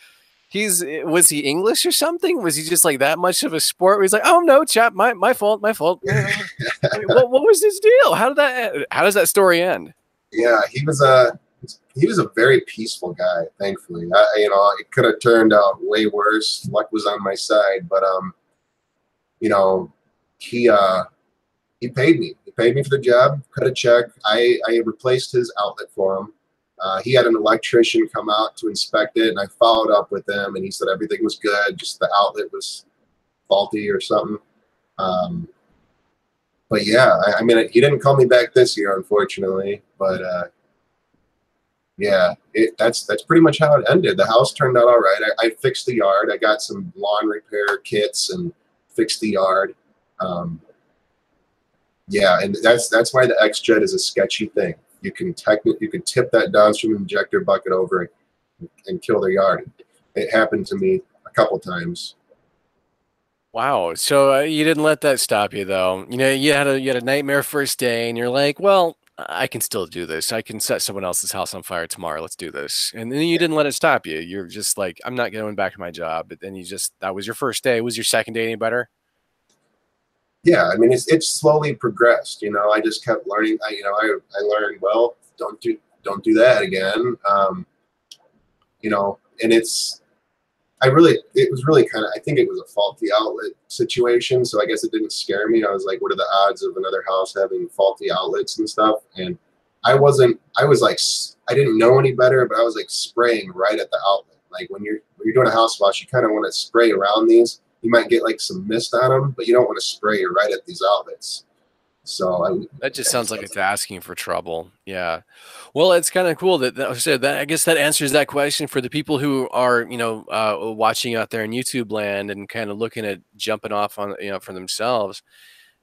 was he English or something? Was he just like that much of a sport? He's like, oh no, chap, my fault. What was his deal? How does that story end? Yeah, he was a very peaceful guy. Thankfully, it could have turned out way worse. Luck was on my side, but he paid me. He paid me for the job. Cut a check. I replaced his outlet for him. He had an electrician come out to inspect it, and I followed up with him, and he said everything was good, just the outlet was faulty or something. But yeah, I mean, he didn't call me back this year, unfortunately. But yeah, that's pretty much how it ended. The house turned out all right. I fixed the yard. I got some lawn repair kits and fixed the yard. Yeah, and that's why the X-Jet is a sketchy thing. You can tip that downstream injector bucket over and kill their yard. It happened to me a couple times. Wow. So you didn't let that stop you, though. You had a nightmare first day, and you're like, well, I can still do this. I can set someone else's house on fire tomorrow. Let's do this. And then you didn't let it stop you. You're just like, I'm not going back to my job. But then that was your first day. Was your second day any better? Yeah, I mean, it's slowly progressed. I just kept learning. I learned, well, don't do that again. And it was really kind of, I think it was a faulty outlet situation. So I guess it didn't scare me. I was like, what are the odds of another house having faulty outlets and stuff? And I didn't know any better, but I was like spraying right at the outlet. Like when you're doing a house wash, you kind of want to spray around these. You might get like some mist on them, but you don't want to spray right at these outlets. So that just sounds like it's asking for trouble. Yeah. Well, it's kind of cool that I guess that answers that question for the people who are, watching out there in YouTube land and kind of looking at jumping off on, for themselves.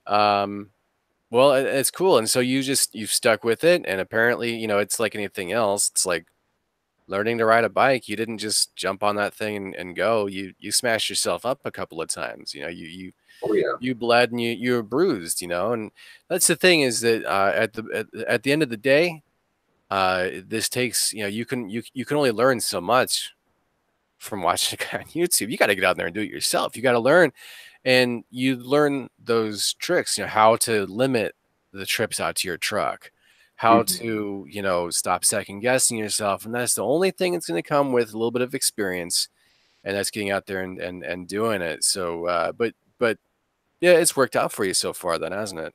Well, it's cool. And so you've stuck with it. And apparently, it's like anything else. It's like learning to ride a bike. You didn't just jump on that thing and go. You smashed yourself up a couple of times. You bled and you were bruised. And that's the thing is that at the end of the day, this takes you can only learn so much from watching a guy on YouTube. You got to get out there and do it yourself. You got to learn, and you learn those tricks. How to limit the trips out to your truck. How to, stop second guessing yourself. And that's the only thing that's going to come with a little bit of experience. And that's getting out there and doing it. So, but yeah, it's worked out for you so far then, hasn't it?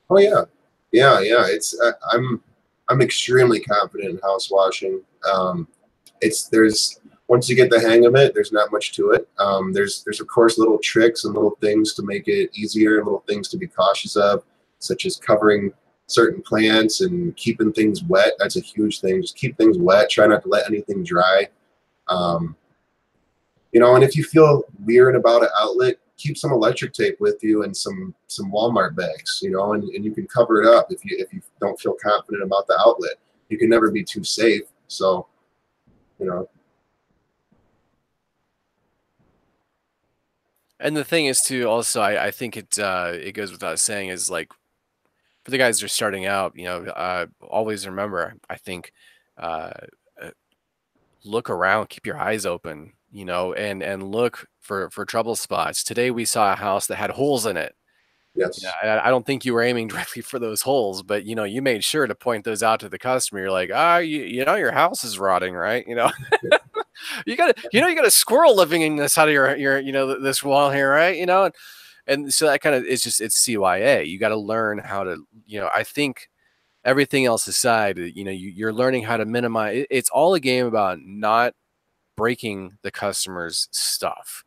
Oh yeah. Yeah. It's, I'm extremely confident in house washing. There's once you get the hang of it, there's not much to it. There's of course little tricks and little things to make it easier, and little things to be cautious of, such as covering certain plants and keeping things wet. That's a huge thing. Just keep things wet. Try not to let anything dry. Um, and if you feel weird about an outlet, keep some electric tape with you and some Walmart bags, and you can cover it up if you don't feel confident about the outlet. You can never be too safe. So, you know. And the thing is too, also, I think it goes without saying, is like, for the guys that are starting out, always remember, I think, uh, uh, look around, keep your eyes open, and look for trouble spots. Today we saw a house that had holes in it. Yeah, Yes. I don't think you were aiming directly for those holes, but you made sure to point those out to the customer. You're like, your house is rotting, right? You got a squirrel living in the side of your this wall here, right? And so that kind of it's CYA. You got to learn how to, I think everything else aside, you're learning how to minimize. It's all a game about not breaking the customer's stuff.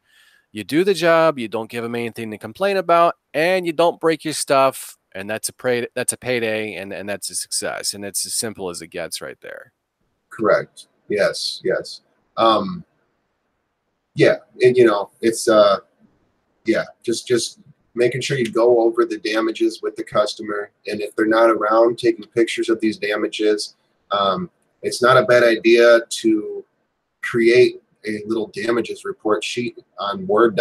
You do the job, you don't give them anything to complain about, and you don't break your stuff, and that's a payday, and that's a success, and it's as simple as it gets right there. Correct. Yes. Yes. Um, yeah. It's yeah. Just making sure you go over the damages with the customer, and if they're not around, taking pictures of these damages. It's not a bad idea to create a little damages report sheet on Word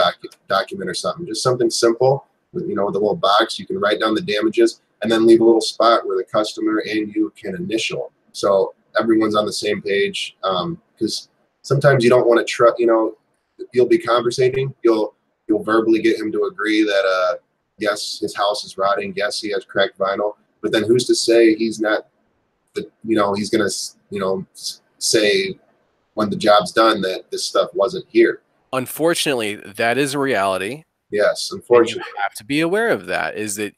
document or something. Just something simple with with a little box. You can write down the damages and then leave a little spot where the customer and you can initial, so everyone's on the same page. Because sometimes you don't want to trust. You'll be conversating. You'll verbally get him to agree that yes, his house is rotting. Yes, he has cracked vinyl. But then who's to say he's not he's gonna say when the job's done that this stuff wasn't here. Unfortunately, that is a reality. Yes, And you unfortunately. have to be aware of that, is that,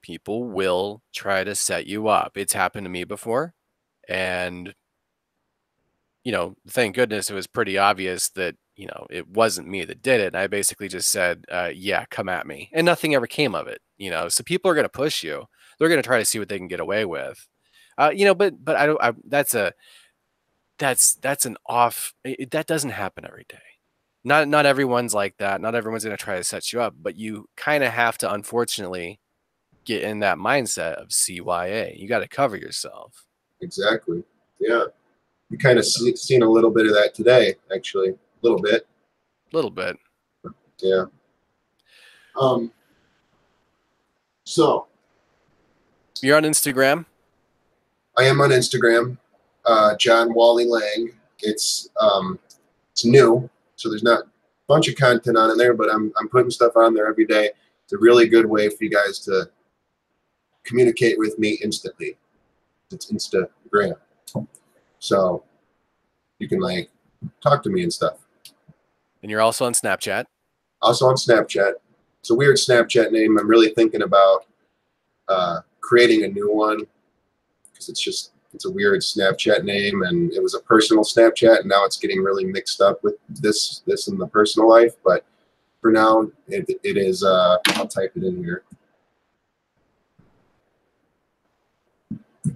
people will try to set you up. It's happened to me before. And, thank goodness it was pretty obvious that, it wasn't me that did it. And I basically just said, yeah, come at me. And nothing ever came of it, So people are going to push you. They're going to try to see what they can get away with. But I don't, that's an off, that doesn't happen every day. Not everyone's like that. Not everyone's going to try to set you up, but you kind of have to, unfortunately, get in that mindset of CYA. You got to cover yourself. Exactly. Yeah. You kind of seen a little bit of that today, actually. A little bit. A little bit. Yeah. So you're on Instagram? I am on Instagram. John Wally Lang. It's new, so there's not a bunch of content on it there, but I'm putting stuff on there every day. It's a really good way for you guys to communicate with me instantly. It's Instagram, so you can talk to me and stuff. And you're also on Snapchat. Also on Snapchat. It's a weird Snapchat name. I'm really thinking about creating a new one, because it's a weird Snapchat name, and it was a personal Snapchat, and now it's getting really mixed up with this in the personal life. But for now, it is. I'll type it in here. Do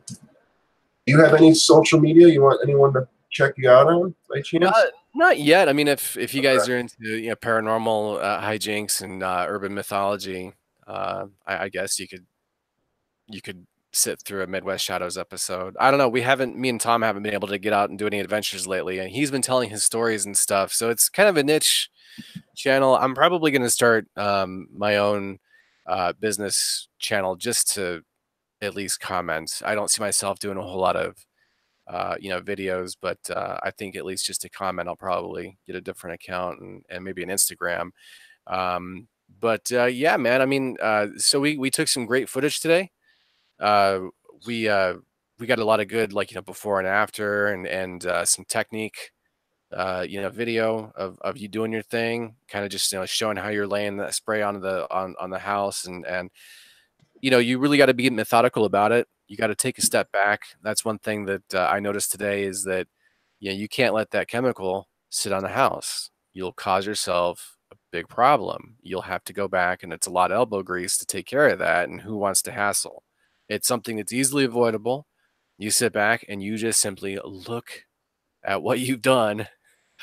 you have any social media you want anyone to check you out on by chance? Not yet. I mean, if you guys are into paranormal hijinks and urban mythology, I guess you could sit through a Midwest Shadows episode. I don't know. Me and Tom haven't been able to get out and do any adventures lately, and he's been telling his stories and stuff. So it's kind of a niche channel. I'm probably going to start my own business channel just to at least comment. I don't see myself doing a whole lot of videos, but I think at least just to comment, I'll probably get a different account and maybe an Instagram. But yeah, man. I mean, so we took some great footage today. We got a lot of good before and after, and some technique, video of you doing your thing, kind of just showing how you're laying that spray on the house, and you really got to be methodical about it. You got to take a step back. That's one thing that I noticed today, is that you can't let that chemical sit on the house. You'll cause yourself a big problem. You'll have to go back, and it's a lot of elbow grease to take care of that. And who wants to hassle? It's something that's easily avoidable. You sit back and you just simply look at what you've done.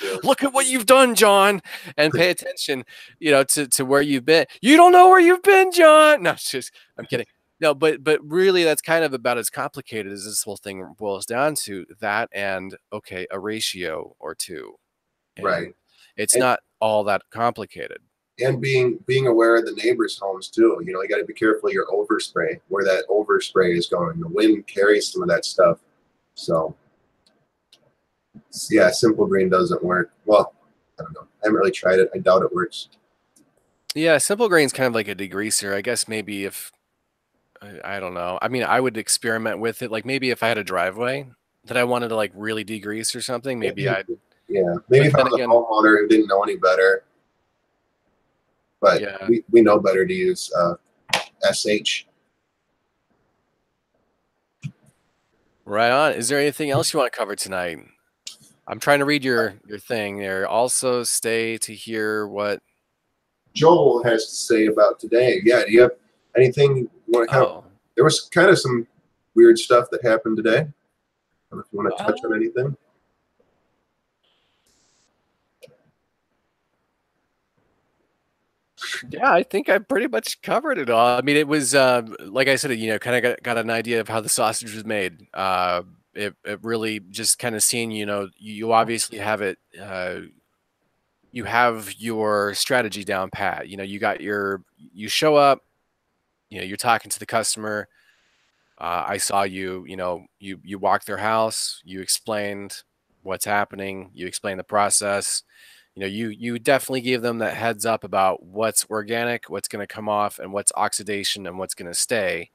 Yeah. Look at what you've done, John, and pay attention, to where you've been. You don't know where you've been, John. No, it's just, I'm kidding. No, but really, that's kind of about as complicated as this whole thing boils down to. That and okay, a ratio or two, and Right. it's And, not all that complicated. and being aware of the neighbors' homes too. You know, you got to be careful of your overspray, where that overspray is going. The wind carries some of that stuff. So, yeah, Simple Green doesn't work. Well, I don't know. I haven't really tried it. I doubt it works. Yeah, Simple Grain's kind of like a degreaser. I guess maybe if I don't know. I mean, I would experiment with it. Like maybe if I had a driveway that I wanted to like really degrease or something, maybe I'd. Yeah, maybe But if I then was a again, homeowner who didn't know any better, but yeah. we know better to use SH. Right on. Is there anything else you want to cover tonight? I'm trying to read your thing there. Also, stay to hear what. Joel has to say about today. Yeah, do you have anything you want to kind of? Oh, There was kind of some weird stuff that happened today. I don't know if you want to touch on anything. yeah. I think I pretty much covered it all. I mean, it was like I said, kind of got an idea of how the sausage was made. It really just kind of seeing, you obviously have it. You have your strategy down pat. You show up. You're talking to the customer. I saw you walk their house. You explained what's happening. You explained the process. You definitely gave them that heads up about what's organic, what's going to come off, and what's oxidation, and what's going to stay.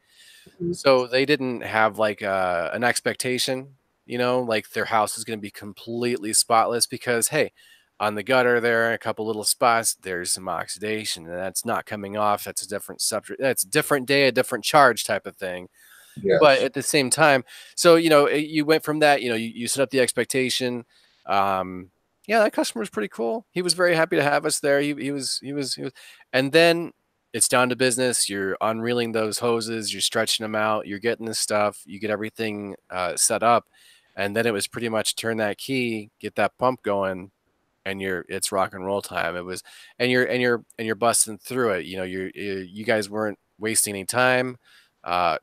Mhm. So they didn't have like an expectation, like their house is going to be completely spotless because, hey, on the gutter there, a couple little spots, there's some oxidation, and that's not coming off. That's a different subject. That's a different day, a different charge type of thing. But Yes. at the same time, so you went from that, you set up the expectation. Um, yeah, that customer was pretty cool. He was very happy to have us there. He was, and then it's down to business. You're unreeling those hoses, you're stretching them out, you're getting this stuff, you get everything set up, and then it was pretty much turn that key, get that pump going, and it's rock and roll time. It was, and you're busting through it. You guys weren't wasting any time.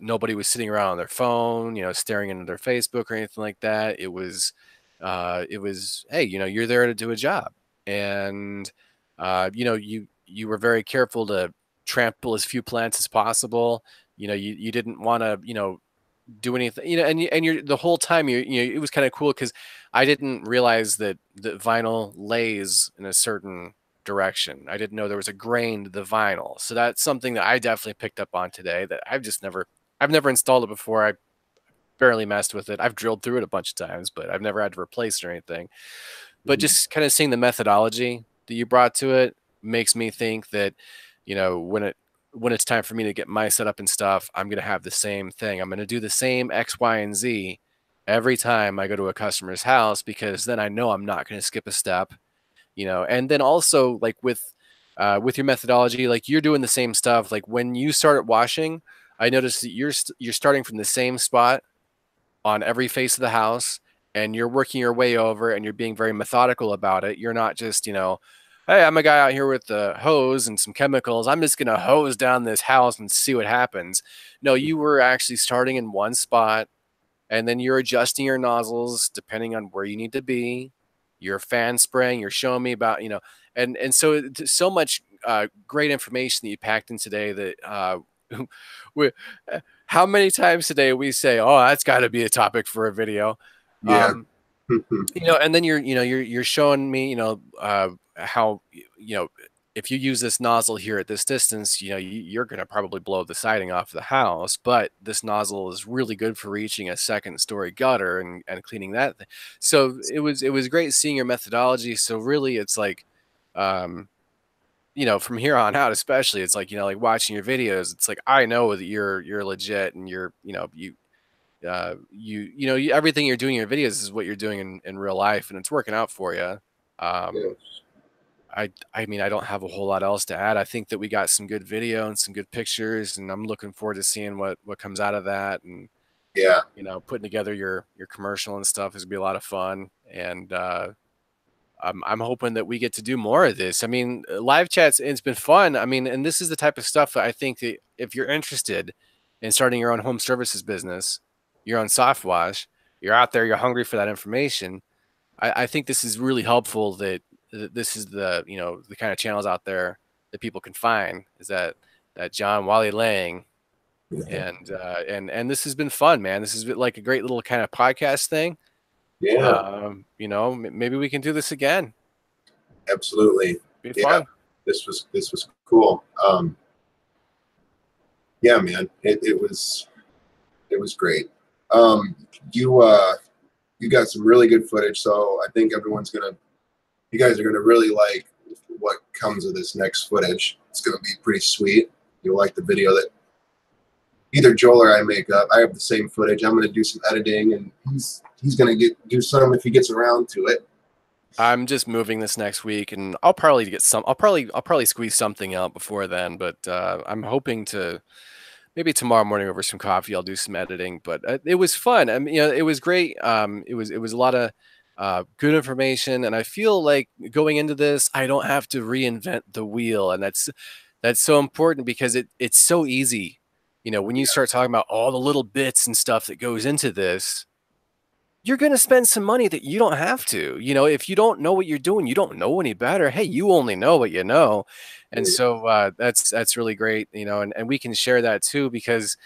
Nobody was sitting around on their phone, staring into their Facebook or anything like that. It was, hey, you're there to do a job, and you were very careful to trample as few plants as possible. You didn't want to, do anything, and you're the whole time it was kind of cool because I didn't realize that the vinyl lays in a certain direction. I didn't know there was a grain to the vinyl. So that's something that I definitely picked up on today that I've never installed it before. I barely messed with it. I've drilled through it a bunch of times, but I've never had to replace it or anything. But Mhm. just kind of seeing the methodology that you brought to it makes me think that, when it's time for me to get my setup and stuff, I'm going to have the same thing. I'm going to do the same X, Y, and Z every time I go to a customer's house because then I know I'm not going to skip a step, and then also like with your methodology, like you're doing the same stuff. Like when you started washing, I noticed that you're starting from the same spot on every face of the house, and you're working your way over, and you're being very methodical about it. You're not just, hey, I'm a guy out here with the hose and some chemicals. I'm just gonna hose down this house and see what happens. No, you were actually starting in one spot, and then you're adjusting your nozzles depending on where you need to be. You're fan spraying. You're showing me about, and so much great information that you packed in today that we, how many times today we say, oh, that's got to be a topic for a video. Yeah. um and then you're showing me, how, if you use this nozzle here at this distance, you're going to probably blow the siding off the house, but this nozzle is really good for reaching a second story gutter and cleaning that thing. So it was great seeing your methodology. So really it's like, um from here on out, especially, it's like, like watching your videos, it's like I know that you're legit, and everything you're doing in your videos is what you're doing in real life, and it's working out for you. Yeah. I mean, I don't have a whole lot else to add. I think that we got some good video and some good pictures, and I'm looking forward to seeing what comes out of that. And Yeah. you know, putting together your commercial and stuff is gonna be a lot of fun. And I'm hoping that we get to do more of this. I mean, live chats, it's been fun. I mean, and this is the type of stuff that I think that if you're interested in starting your own home services business, your own soft wash, you're out there, you're hungry for that information. I think this is really helpful that this is the, you know, the kind of channels out there that people can find is that John Wally Lang. And this has been fun, man. This has been like a great little kind of podcast thing. Yeah. You know, maybe we can do this again. Absolutely. Be Yeah. fun. This was cool. Yeah, man. It was great. You got some really good footage, so I think you guys are gonna really like what comes of this next footage. It's gonna be pretty sweet. You'll like the video that either Joel or I make up. I have the same footage. I'm gonna do some editing, and he's gonna do some if he gets around to it. I'm just moving this next week, and I'll probably get some. I'll probably squeeze something out before then. But I'm hoping to maybe tomorrow morning over some coffee. I'll do some editing. But it was fun. I mean, you know, it was great. It was a lot of good information, and I feel like going into this, I don't have to reinvent the wheel, and that's so important because it's so easy. You know, when you start talking about all the little bits and stuff that goes into this, you're going to spend some money that you don't have to. You know, if you don't know what you're doing, you don't know any better. Hey, you only know what you know. And so that's really great, you know, and we can share that too, because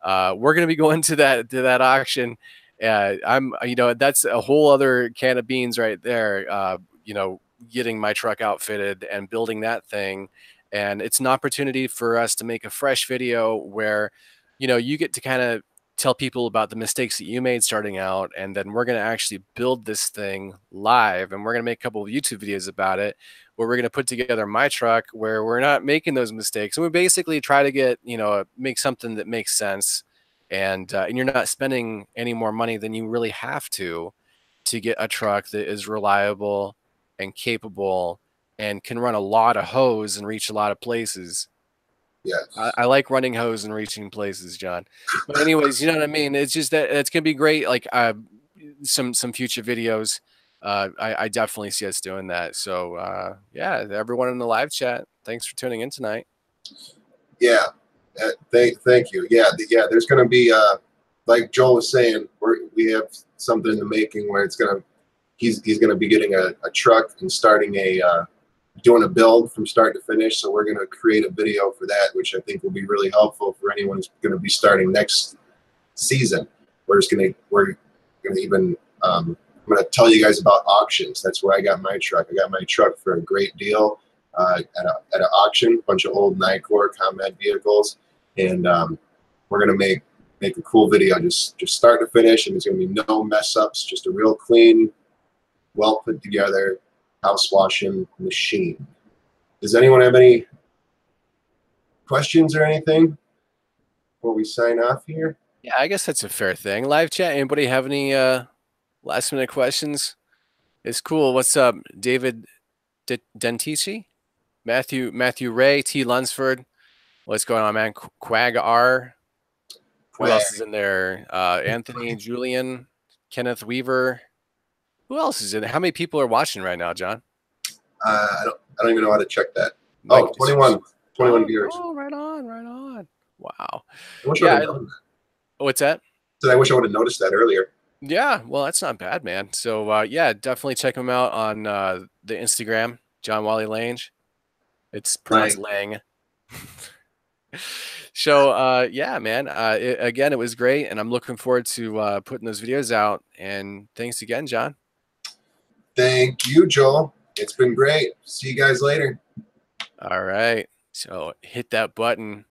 we're going to be going to that auction. You know, that's a whole other can of beans right there. You know, getting my truck outfitted and building that thing. And it's an opportunity for us to make a fresh video where, you know, you get to kind of tell people about the mistakes that you made starting out, and then we're going to actually build this thing live, and we're going to make a couple of YouTube videos about it where we're going to put together my truck where we're not making those mistakes, and we basically try to get, you know, make something that makes sense, and you're not spending any more money than you really have to get a truck that is reliable and capable and can run a lot of hose and reach a lot of places. Yes. I like running hose and reaching places, John. But anyways, you know what I mean? It's just that it's gonna be great. Like some future videos. I definitely see us doing that. So yeah, everyone in the live chat, thanks for tuning in tonight. Yeah. Thank you. Yeah. There's gonna be like Joel was saying, we have something in the making where he's gonna be getting a truck and starting doing a build from start to finish. So we're going to create a video for that, which I think will be really helpful for anyone who's going to be starting next season. We're going to even, I'm going to tell you guys about auctions. That's where I got my truck. I got my truck for a great deal at an auction, a bunch of old Nicor combat vehicles. And we're going to make a cool video, just start to finish. And there's going to be no mess ups, just a real clean, well put together house washing machine. Does anyone have any questions or anything before we sign off here? Yeah, I guess that's a fair thing. Live chat. Anybody have any last minute questions? It's cool. What's up, David Dentici? Matthew Ray, T. Lunsford. What's going on, man? Quag R. Who else is in there? Anthony, Julian, Kenneth Weaver. Who else is in there? How many people are watching right now, John? I don't even know how to check that. Like, 21 viewers. Oh, right on. Wow. I wish I would have known that. What's that? I wish I would have noticed that earlier. Yeah, well, that's not bad, man. So yeah, definitely check him out on the Instagram, John Wally Lange. It's pronounced Lang. So yeah, man. Again, it was great, and I'm looking forward to putting those videos out. And thanks again, John. Thank you, Joel. It's been great. See you guys later. All right. So hit that button.